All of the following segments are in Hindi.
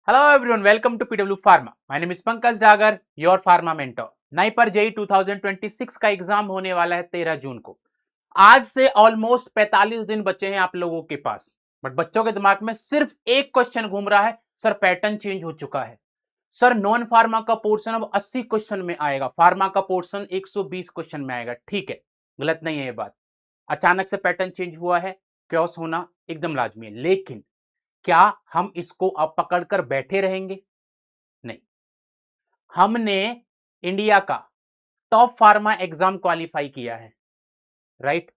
Hello everyone, welcome to PW Pharma. My name is Pankaj Dagar, your pharma mentor. NIPER JEE 2026 का एग्जाम होने वाला है 13 जून को। आज से ऑलमोस्ट 45 दिन बचे हैं आप लोगों के पास, बट बच्चों के दिमाग में सिर्फ एक क्वेश्चन घूम रहा है, सर पैटर्न चेंज हो चुका है। सर नॉन फार्मा का पोर्शन अब 80 क्वेश्चन में आएगा, फार्मा का पोर्शन 120 क्वेश्चन में आएगा। ठीक है, गलत नहीं है ये बात। अचानक से पैटर्न चेंज हुआ है, क्योस होना एकदम लाजमी है, लेकिन क्या हम इसको अब पकड़कर बैठे रहेंगे? नहीं। हमने इंडिया का टॉप फार्मा एग्जाम क्वालिफाई किया है, राइट।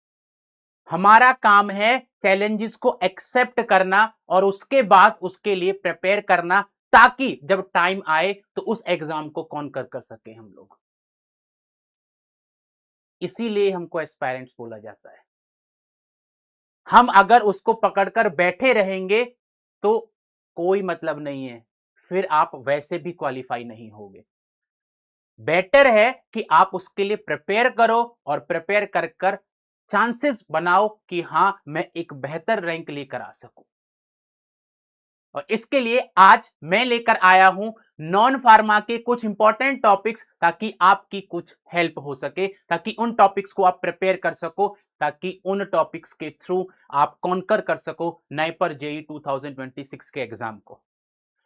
हमारा काम है चैलेंजेस को एक्सेप्ट करना और उसके बाद उसके लिए प्रिपेयर करना, ताकि जब टाइम आए तो उस एग्जाम को कॉन्कर कर सके हम लोग। इसीलिए हमको एस्पायरेंट्स बोला जाता है। हम अगर उसको पकड़कर बैठे रहेंगे तो कोई मतलब नहीं है, फिर आप वैसे भी क्वालिफाई नहीं होगे। बेटर है कि आप उसके लिए प्रिपेयर करो और प्रिपेयर कर कर चांसेस बनाओ कि हां मैं एक बेहतर रैंक लेकर आ सकूं। और इसके लिए आज मैं लेकर आया हूं नॉन फार्मा के कुछ इंपॉर्टेंट टॉपिक्स, ताकि आपकी कुछ हेल्प हो सके, ताकि उन टॉपिक्स को आप प्रिपेयर कर सको, ताकि उन टॉपिक्स के थ्रू आप कॉन्कर कर सको नाइपर जेई 2026 के एग्जाम को।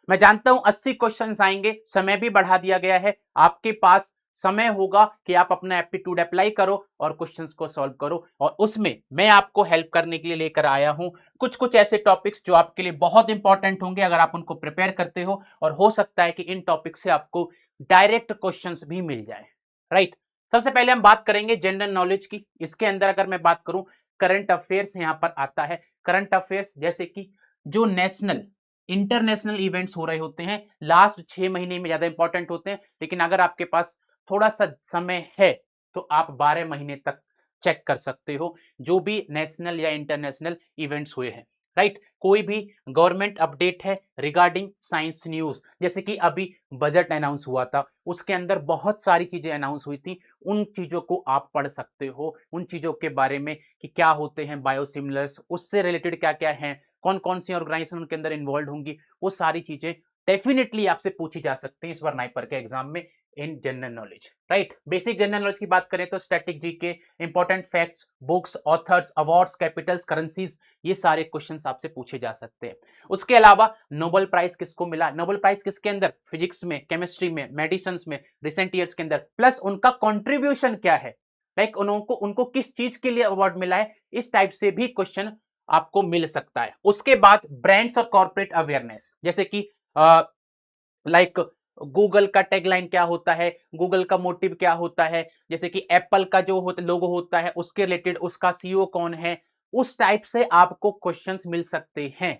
मैं जानता हूं 80 क्वेश्चंस आएंगे, समय भी बढ़ा दिया गया है। आपके पास समय होगा कि आप अपना एप्टीट्यूड अप्लाई करो और क्वेश्चंस को सॉल्व करो, और उसमें मैं आपको हेल्प करने के लिए लेकर आया हूं कुछ कुछ ऐसे टॉपिक्स जो आपके लिए बहुत इंपॉर्टेंट होंगे अगर आप उनको प्रिपेयर करते हो, और हो सकता है कि इन टॉपिक से आपको डायरेक्ट क्वेश्चंस भी मिल जाए, राइट। सबसे पहले हम बात करेंगे जनरल नॉलेज की। इसके अंदर अगर मैं बात करूं, करंट अफेयर्स यहां पर आता है। करंट अफेयर्स जैसे कि जो नेशनल इंटरनेशनल इवेंट्स हो रहे होते हैं, लास्ट 6 महीने में ज्यादा इंपॉर्टेंट होते हैं, लेकिन अगर आपके पास थोड़ा सा समय है तो आप 12 महीने तक चेक कर सकते हो जो भी नेशनल या इंटरनेशनल इवेंट्स हुए हैं, राइट। कोई भी गवर्नमेंट अपडेट है रिगार्डिंग साइंस न्यूज, जैसे कि अभी बजट अनाउंस हुआ था, उसके अंदर बहुत सारी चीजें अनाउंस हुई थी, उन चीजों को आप पढ़ सकते हो, उन चीजों के बारे में कि क्या होते हैं बायोसिमिलर्स, उससे रिलेटेड क्या क्या है, कौन कौन सी ऑर्गेनाइजेशन उनके अंदर इन्वॉल्व होंगी, वो सारी चीजें डेफिनेटली आपसे पूछी जा सकती हैं इस बार नाइपर के एग्जाम में in general knowledge, right. Basic general knowledge की बात करें तो static GK, important facts, books, authors, awards, Capitals, currencies, ये सारे क्वेश्चंस आपसे पूछे जा सकते हैं। उसके अलावा नोबेल प्राइज किसको मिला, नोबेल प्राइज किसके अंदर, फिजिक्स में, केमिस्ट्री में, मेडिसिन में, रिसेंट ईयर्स के अंदर, प्लस उनका कॉन्ट्रीब्यूशन क्या है, लाइक उनको किस चीज के लिए अवार्ड मिला है, इस टाइप से भी क्वेश्चन आपको मिल सकता है। उसके बाद ब्रांड्स और कॉर्पोरेट अवेयरनेस, जैसे कि लाइक गूगल का टैगलाइन क्या होता है, गूगल का मोटिव क्या होता है, जैसे कि एप्पल का जो लोगो होता है उसके रिलेटेड उसका सीईओ कौन है, उस टाइप से आपको क्वेश्चंस मिल सकते हैं।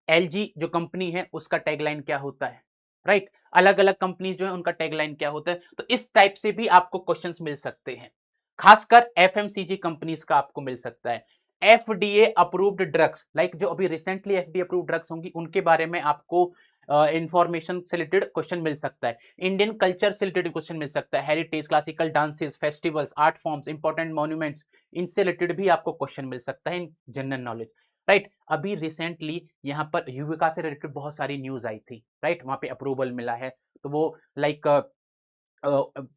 एलजी जो कंपनी है उसका टैगलाइन क्या होता है, राइट। अलग अलग कंपनीज जो है उनका टैगलाइन क्या होता है, तो इस टाइप से भी आपको क्वेश्चंस मिल सकते हैं। खासकर एफएमसीजी कंपनीज का आपको मिल सकता है। एफडीए अप्रूव्ड ड्रग्स, लाइक जो अभी रिसेंटली एफडीए अप्रूव्ड ड्रग्स होंगी उनके बारे में आपको इंफॉर्मेशन से रिलेटेड क्वेश्चन मिल सकता है। इंडियन कल्चर से रिलेटेड क्वेश्चन मिल सकता है, heritage, classical dances, festivals, art forms, important monuments, इनसे रिलेटेड भी आपको क्वेश्चन मिल सकता है इन जनरल नॉलेज, राइट। अभी रिसेंटली यहाँ पर युविका से रिलेटेड बहुत सारी न्यूज आई थी, राइट, वहां पे अप्रूवल मिला है, तो वो लाइक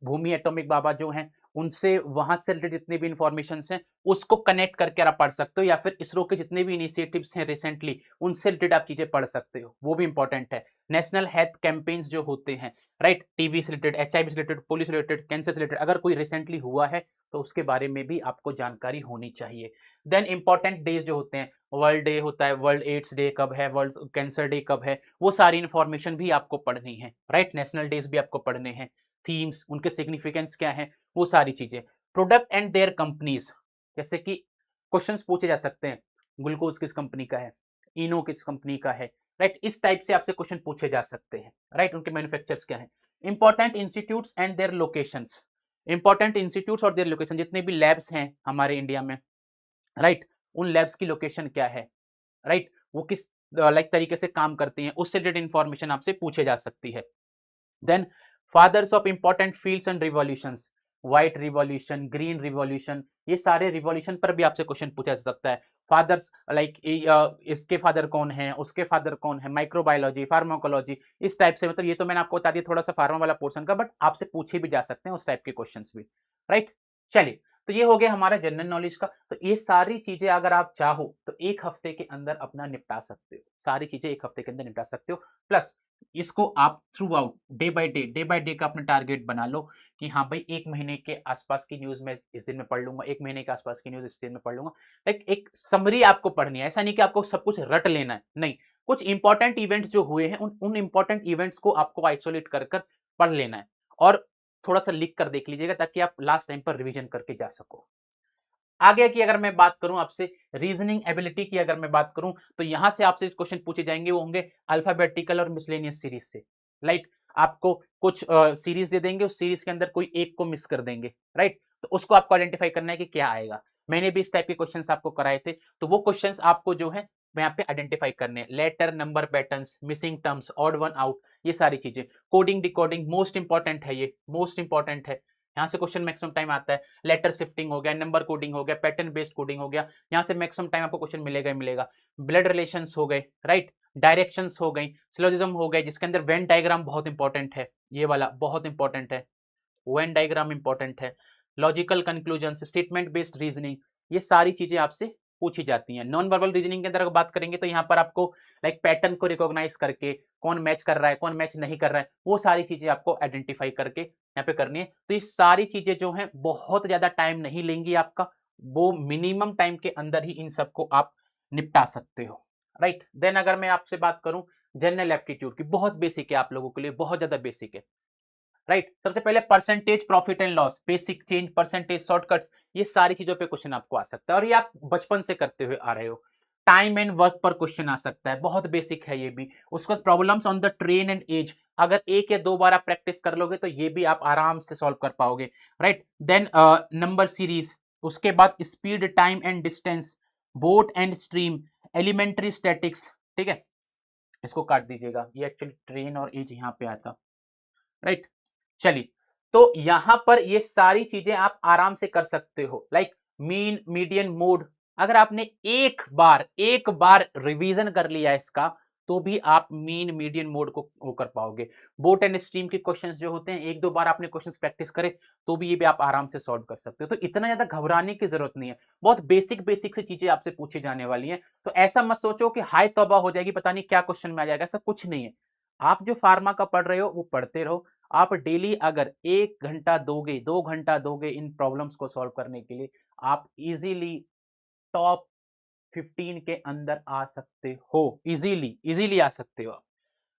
भूमि एटॉमिक बाबा जो हैं उनसे वहां से रिलेटेड जितने भी इंफॉर्मेशन हैं उसको कनेक्ट करके आप पढ़ सकते हो, या फिर इसरो के जितने भी इनिशिएटिव्स हैं रिसेंटली उनसे रिलेटेड आप चीजें पढ़ सकते हो, वो भी इंपॉर्टेंट है। नेशनल हेल्थ कैंपेन्स जो होते हैं, राइट, टीबी से रिलेटेड, एचआईवी से रिलेटेड, पुलिस रिलेटेड, कैंसर से रिलेटेड, अगर कोई रिसेंटली हुआ है तो उसके बारे में भी आपको जानकारी होनी चाहिए। देन इंपॉर्टेंट डेज जो होते हैं, वर्ल्ड डे होता है, वर्ल्ड एड्स डे कब है, वर्ल्ड कैंसर डे कब है, वो सारी इंफॉर्मेशन भी आपको पढ़नी है, राइट। नेशनल डेज भी आपको पढ़ने हैं, थीम्स, उनके सिग्निफिकेंस क्या है, वो सारी चीजें। प्रोडक्ट एंड देयर कंपनीज, जैसे कि क्वेश्चंस पूछे जा सकते हैं, ग्लूकोज किस कंपनी का है, इनो किस कंपनी का है, राइट, इस टाइप से आपसे क्वेश्चन पूछे जा सकते हैं, राइट, उनके मैन्युफैक्चरर्स क्या है। Important institutes and their locations, important institutes और देयर लोकेशन, जितने भी लैब्स हैं हमारे इंडिया में, राइट, उन लैब्स की लोकेशन क्या है, राइट, वो किस लाइक तरीके से काम करती हैं, उससे रिलेटेड इंफॉर्मेशन आपसे पूछे जा सकती है। Then fathers of important fields and revolutions, white revolution, green revolution, ये सारे रिवॉल्यूशन पर भी आपसे क्वेश्चन पूछा जा सकता है। फादर्स लाइक इसके फादर कौन है, उसके फादर कौन है, माइक्रोबायोलॉजी, फार्माकोलॉजी, इस टाइप से, मतलब ये तो मैंने आपको बता दिया थोड़ा सा फार्मा वाला पोर्शन का, बट आपसे पूछे भी जा सकते हैं उस टाइप के क्वेश्चंस भी, राइट। चलिए, तो ये हो गया हमारा जनरल नॉलेज का। तो ये सारी चीजें अगर आप चाहो तो एक हफ्ते के अंदर अपना निपटा सकते हो, सारी चीजें एक हफ्ते के अंदर निपटा सकते हो। प्लस इसको आप through out day by day का अपना टारगेट बना लो कि हाँ भाई, एक महीने के आसपास की न्यूज मैं इस दिन में पढ़ लूंगा, एक महीने के आसपास की न्यूज इस दिन में पढ़ लूंगा। एक समरी आपको पढ़नी है, ऐसा नहीं कि आपको सब कुछ रट लेना है, नहीं, कुछ इंपॉर्टेंट इवेंट्स जो हुए हैं उन इंपॉर्टेंट इवेंट्स को आपको आइसोलेट कर कर पढ़ लेना है, और थोड़ा सा लिख कर देख लीजिएगा ताकि आप लास्ट टाइम पर रिवीजन करके जा सको। आगे की अगर मैं बात करूं आपसे, रीजनिंग एबिलिटी की अगर मैं बात करूं, तो यहां से आपसे क्वेश्चन पूछे जाएंगे, वो होंगे अल्फाबेटिकल और मिसलेनियस सीरीज से। राइट, आपको कुछ सीरीज दे देंगे, उस सीरीज के अंदर कोई एक को मिस कर देंगे, राइट, तो उसको आपको आइडेंटिफाई करना है कि क्या आएगा। मैंने भी इस टाइप के क्वेश्चंस आपको कराए थे, तो वो क्वेश्चंस आपको जो है यहाँ पे आइडेंटिफाई करने हैं। Letter, number patterns, missing terms, odd one out, ये सारी चीजें। कोडिंग डिकोडिंग मोस्ट इंपॉर्टेंट है, ये मोस्ट इंपॉर्टेंट है, यहाँ से क्वेश्चन मैक्सिमम टाइम आता है। लेटर शिफ्टिंग हो गया, नंबर कोडिंग हो गया, पैटर्न बेस्ड कोडिंग हो गया, यहाँ से मैक्सिमम टाइम आपको क्वेश्चन मिलेगा ही मिलेगा। ब्लड रिलेशंस हो गए, राइट, डायरेक्शंस हो गई, सिलोजिज्म हो गए, जिसके अंदर वेन डायग्राम बहुत इंपॉर्टेंट है, ये वाला बहुत इंपॉर्टेंट है, वेन डायग्राम इंपॉर्टेंट है। Logical conclusion, statement based reasoning, ये सारी चीजें आपसे पूछी जाती हैं। नॉन वर्बल रीजनिंग के अंदर अगर बात करेंगे तो यहाँ पर आपको लाइक पैटर्न को रिकॉग्नाइज करके कौन मैच कर रहा है, कौन मैच नहीं कर रहा है, वो सारी चीजें आपको आइडेंटिफाई करके यहाँ पे करनी है। तो ये सारी चीजें जो है बहुत ज्यादा टाइम नहीं लेंगी आपका, वो मिनिमम टाइम के अंदर ही इन सबको आप निपटा सकते हो, राइट। देन अगर मैं आपसे बात करूं जनरल एप्टीट्यूड की, बहुत बेसिक है आप लोगों के लिए, बहुत ज्यादा बेसिक है, राइट। सबसे पहले percentage profit and loss, basic change, percentage, shortcuts, ये सारी चीजों पे क्वेश्चन आपको आ सकता है, और ये आप बचपन से करते हुए आ रहे हो। टाइम एंड वर्क पर क्वेश्चन आ सकता है, बहुत बेसिक है ये भी। उसके बाद problems on the train and age, अगर एक या दो बार आप प्रैक्टिस कर लोगे तो ये भी आप आराम से सॉल्व कर पाओगे, राइट। देन नंबर सीरीज, उसके बाद speed, time and distance, boat and stream, elementary statics, ठीक है, इसको काट दीजिएगा, ये एक्चुअली ट्रेन और एज यहाँ पे आता, राइट। चलिए, तो यहां पर ये सारी चीजें आप आराम से कर सकते हो, लाइक मीन, मीडियन, मोड। अगर आपने एक बार रिवीजन कर लिया इसका, तो भी आप मीन, मीडियन, मोड को वो कर पाओगे। बोट एंड स्ट्रीम के क्वेश्चंस जो होते हैं, एक दो बार आपने क्वेश्चंस प्रैक्टिस करे तो भी ये भी आप आराम से सॉल्व कर सकते हो। तो इतना ज्यादा घबराने की जरूरत नहीं है, बहुत बेसिक बेसिक से चीजें आपसे पूछी जाने वाली हैं। तो ऐसा मत सोचो कि हाय तौबा हो जाएगी, पता नहीं क्या क्वेश्चन में आ जाएगा, ऐसा कुछ नहीं है। आप जो फार्मा का पढ़ रहे हो वो पढ़ते रहो। आप डेली अगर 1 घंटा दोगे, 2 घंटा दोगे इन प्रॉब्लम्स को सॉल्व करने के लिए, आप इजीली टॉप 15 के अंदर आ सकते हो, इजीली इजीली आ सकते हो,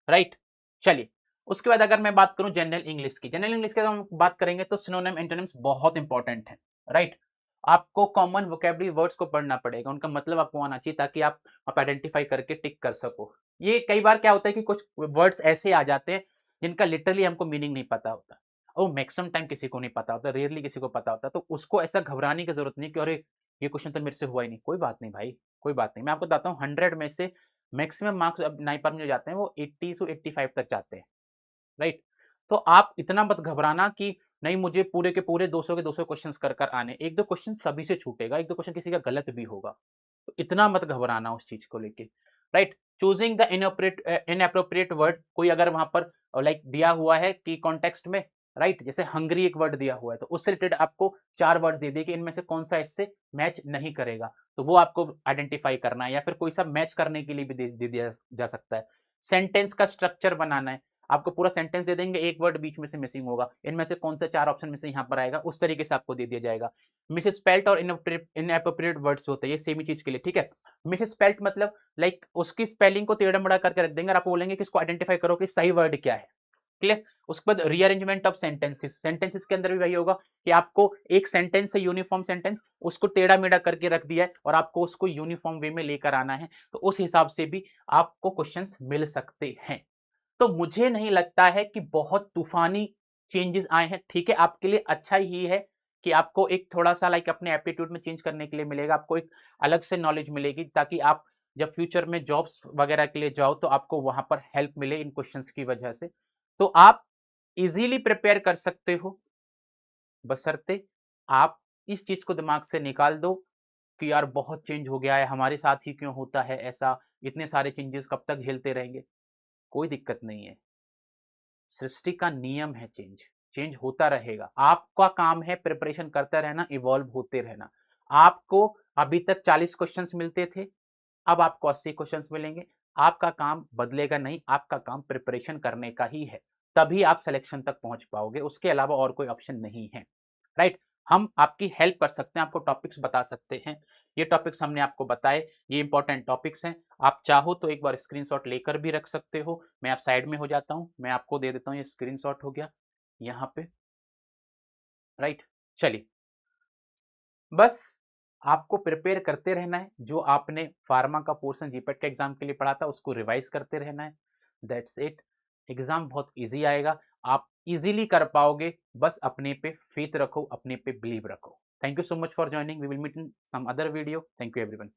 राइट। चलिए, उसके बाद अगर मैं बात करूं जनरल इंग्लिश की, जनरल इंग्लिश की अगर हम बात करेंगे तो सिनोनिम, एंटोनिम्स बहुत इंपॉर्टेंट है, राइट। आपको कॉमन वोकेबलरी वर्ड्स को पढ़ना पड़ेगा, उनका मतलब आपको आना चाहिए ताकि आप आइडेंटिफाई करके टिक कर सको। ये कई बार क्या होता है कि कुछ वर्ड्स ऐसे आ जाते हैं जिनका लिटरली हमको मीनिंग नहीं पता होता, और मैक्सिमम टाइम किसी को नहीं पता होता, रेयरली किसी को पता होता, तो उसको ऐसा घबराने की जरूरत नहीं कि अरे ये क्वेश्चन तो मेरे से हुआ ही नहीं। कोई बात नहीं भाई, कोई बात नहीं, मैं आपको बताता हूँ 100 में से मैक्सिमम मार्क्स अब नाइपर में जो जाते हैं वो 80 से 85 तक जाते हैं, राइट। तो आप इतना मत घबराना कि नहीं मुझे पूरे के पूरे 200 के 200 क्वेश्चंस कर कर आने, एक दो क्वेश्चन सभी से छूटेगा, एक दो क्वेश्चन किसी का गलत भी होगा, तो इतना मत घबराना उस चीज को लेके, right. Choosing the inappropriate word, कोई अगर वहां पर लाइक दिया हुआ है कि कॉन्टेक्स्ट में, राइट, जैसे हंगरी एक वर्ड दिया हुआ है तो उससे रिलेटेड आपको 4 वर्ड दे दिए कि इनमें से कौन सा इससे मैच नहीं करेगा, तो वो आपको आइडेंटिफाई करना है, या फिर कोई सा मैच करने के लिए भी दे दिया जा सकता है। सेंटेंस का स्ट्रक्चर बनाना है, आपको पूरा सेंटेंस दे देंगे, एक वर्ड बीच में से मिसिंग होगा, इनमें से कौन सा 4 ऑप्शन में से यहाँ पर आएगा, उस तरीके से आपको दे दिया जाएगा। मिस स्पेल्ट और इनएप्रोप्रिएट वर्ड्स होते हैं, ये सेम ही चीज के लिए, ठीक है। मिस स्पेल्ट मतलब लाइक उसकी स्पेलिंग को टेढ़ा मेढ़ा करके रख देंगे और आपको बोलेंगे कि इसको आइडेंटिफाई करो कि सही वर्ड क्या है, क्लियर। उसके बाद रीअरेंजमेंट ऑफ सेंटेंसेस, सेंटेंसेस के अंदर भी वही होगा कि आपको एक सेंटेंस है यूनिफॉर्म सेंटेंस, उसको टेढ़ा मेढ़ा करके रख दिया है और आपको उसको यूनिफॉर्म वे में लेकर आना है, तो उस हिसाब से भी आपको क्वेश्चंस मिल सकते हैं। तो मुझे नहीं लगता है कि बहुत तूफानी चेंजेस आए हैं, ठीक है, आपके लिए अच्छा ही है कि आपको एक थोड़ा सा लाइक अपने एप्टीट्यूड में चेंज करने के लिए मिलेगा, आपको एक अलग से नॉलेज मिलेगी ताकि आप जब फ्यूचर में जॉब्स वगैरह के लिए जाओ तो आपको वहां पर हेल्प मिले इन क्वेश्चंस की वजह से। तो आप इजीली प्रिपेयर कर सकते हो, बशर्ते आप इस चीज को दिमाग से निकाल दो कि यार बहुत चेंज हो गया है, हमारे साथ ही क्यों होता है ऐसा, इतने सारे चेंजेस कब तक झेलते रहेंगे। कोई दिक्कत नहीं है, सृष्टि का नियम है, चेंज चेंज होता रहेगा। आपका काम है प्रिपरेशन करते रहना, इवॉल्व होते रहना। आपको अभी तक 40 क्वेश्चंस मिलते थे, अब आपको 80 क्वेश्चंस मिलेंगे। आपका काम बदलेगा नहीं, आपका काम प्रिपरेशन करने का ही है, तभी आप सिलेक्शन तक पहुंच पाओगे, उसके अलावा और कोई ऑप्शन नहीं है। राइट, हम आपकी हेल्प कर सकते हैं, आपको टॉपिक्स बता सकते हैं। ये टॉपिक्स हमने आपको बताए, ये इंपॉर्टेंट टॉपिक्स हैं। आप चाहो तो एक बार स्क्रीनशॉट लेकर भी रख सकते हो। मैं आप साइड में हो जाता हूं, मैं आपको दे देता हूं, ये स्क्रीनशॉट हो गया यहाँ पे। राइट, चलिए, बस आपको प्रिपेयर करते रहना है। जो आपने फार्मा का पोर्शन जीपेट के एग्जाम के लिए पढ़ा था उसको रिवाइज करते रहना है। That's it. एग्जाम बहुत इजी आएगा, आप इजीली कर पाओगे। बस अपने पे फेथ रखो, अपने पे बिलीव रखो। Thank you so much for joining, we will meet in some other video. Thank you everyone.